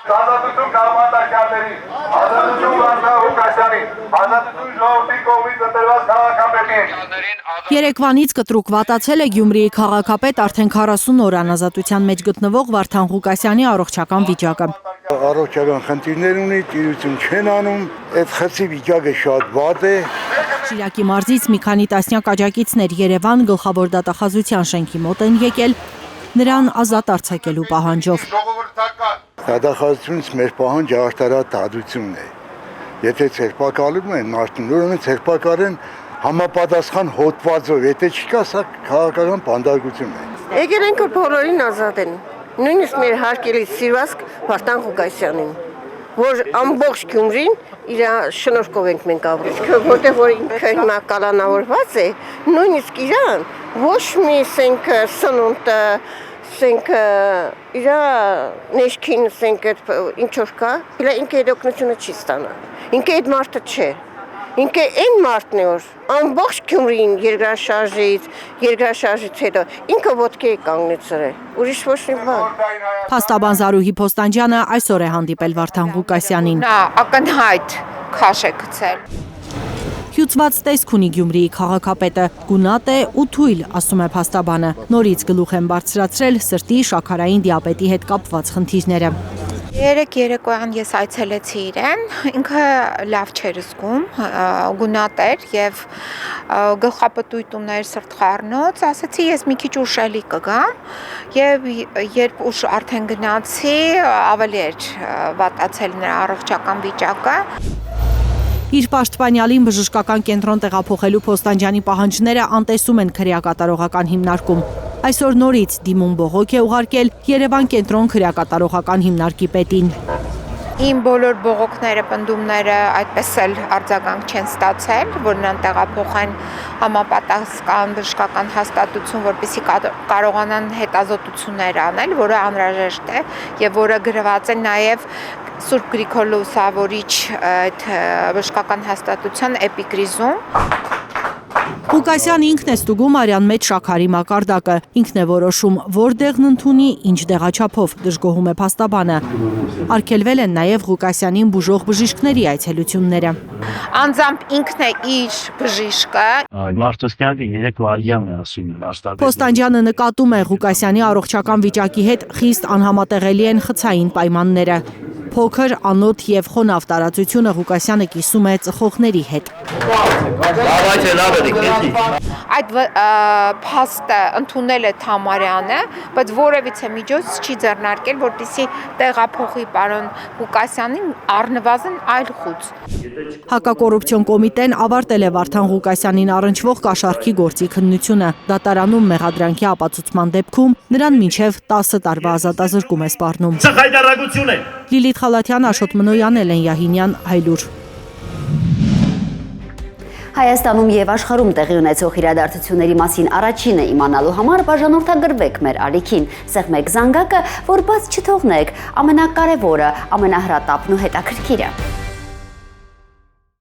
Ազատություն քաղաքացիների, ազատություն Վարդան Ղուկասյանին, ազատություն ժողովրդի կողմից ընտրված քաղաքապետին։ Երեկվանից կտրուկ վատացել է Գյումրիի քաղաքապետ արդեն 40 օր անազատության մեջ գտնվող Վարդան Ղուկասյանի առողջական վիճակը։ Առողջական խնդիրներ ունի, տիրություն չեն անում, այդ խցի վիճակը շատ վատ է։ Շիրակի մարզից մի քանի տասնյակ աջակիցներ Երևան գլխավոր դատախազության շենքի մոտ են եկել նրան ազատ արձակելու պահանջով։ Դատախազությունից մեր պահանջը արտարադատությունն է։ Եթե ցերպակալում են մարդուն, ուրեմն ցերպակալեն համապատասխան հոդվածով, եթե չկա, սա քաղաքական բանդարգություն է։ Եկել ենք որ բոլորին ազատեն, նույնիսկ մեր հարկելի սիրված Վարդան Ղուկասյանին, որ ամբողջ Գյումրին իր շնորհքով ենք մենք ապրում, որտեղ որ ինքը հիմա կալանավորված է, նույնիսկ իրան ոչ մի սենք սնունդ սենք իր ներքին սենք ինչ որ կա, իլա ինքը օգնությունը չի ստանա, ինքը այդ մարդը չէ, ինքը այն մարդն է որ ամբողջ Գյումրին երկրաշարժից հետո ինքը ոտքի է կանգնեցրել, ուրիշ ոչ մի բան։ Փաստաբան Զարուհի Փոստանջյանը այսօր է հանդիպել Վարդան Ղուկասյանին։ Նա ակնհայտ քաշ է գցել։ Հյուծված տեսք ունի Գյումրիի քաղաքապետը, գունատ է ու թույլ, ասում է փաստաբանը։ Նորից գլուխ են բարձրացրել սրտի, շաքարային դիաբետի հետ կապված խնդիրները։ Երեք երեկոյան ես այցելեցի իրեն, ինքը լավ չէր զգում, գունատ էր եւ գլխապտույտ ուներ սրտխառնոց, ասացի ես մի քիչ ուշ էլի կգամ եւ երբ ուշ արդեն գնացի, ավելի էր վատացել նրա առողջական վիճակը։ Իր պաշտպանյալին բժշկական կենտրոն տեղափոխելու Փոստանջյանի պահանջները անտեսում են քրեակատարողական հիմնարկում։ Այսօր նորից դիմում բողոք է ուղարկել Երևան կենտրոն քրեակատարողական հիմնարկի պետին։ Իմ բոլոր բողոքները, պնդումները այդպես էլ արձագանք չեն ստացել, որ նրան տեղափոխեն համապատասխան բժշկական հաստատություն, որպեսզի կարողանան հետազոտություններ անել, որը անհրաժեշտ է եւ որը գրված է նաեւ Սուրբ Գրիգոր Լուսավորիչ այդ բժշկական հաստատության էպիկրիզում։ Ղուկասյանը ինքն է ստուգում արյան մեջ շաքարի մակարդակը, ինքն է որոշում որտեղն ընդունի, ինչ դեղաչափով, դժգոհում է փաստաբանը։ Արգելվել են նաև Ղուկասյանին բուժող բժիշկների այցելությունները։ Անձամբ ինքն է իր բժիշկը։ Մարտոսյանը երեկվայյան է ասում։ Փոստանջյանը նկատում է Ղուկասյանի առողջական վիճակի հետ խիստ անհամատեղելի են խցային պայմանները։ Փոքր, անոթ եւ խոնավ տարածությունը Ղուկասյանը կիսում է ծխողների հետ։ Այդ փաստը ընդունել է Թամարյանը, բայց որևիցե միջոց չի ձեռնարկել, որպեսզի տեղափոխի պարոն Ղուկասյանին առնվազն այլ խուց։ Հակակոռուպցիոն կոմիտեն ավարտել է Վարդան Ղուկասյանին առնչվող կաշառքի գործի քննությունը։ Դատարանում մեղադրանքի ապացուցման դեպքում նրան մինչև 10 տարվա ազատազրկում է սպառնում։ Սա խայտարակություն է։ Լիլիթ Խալաթյան, Աշոտ Մնոյան, Էլեն Յահինյան, Հայլուր։ Հայաստանում եւ աշխարհում տեղի ունեցող իրադարձությունների մասին առաջինը իմանալու համար բաժանորդագրվեք մեր ալիքին, սեղմեք զանգակը, որ բաց չթողնեք ամենակարևորը, ամենահրատապն ու հետաքրքիրը։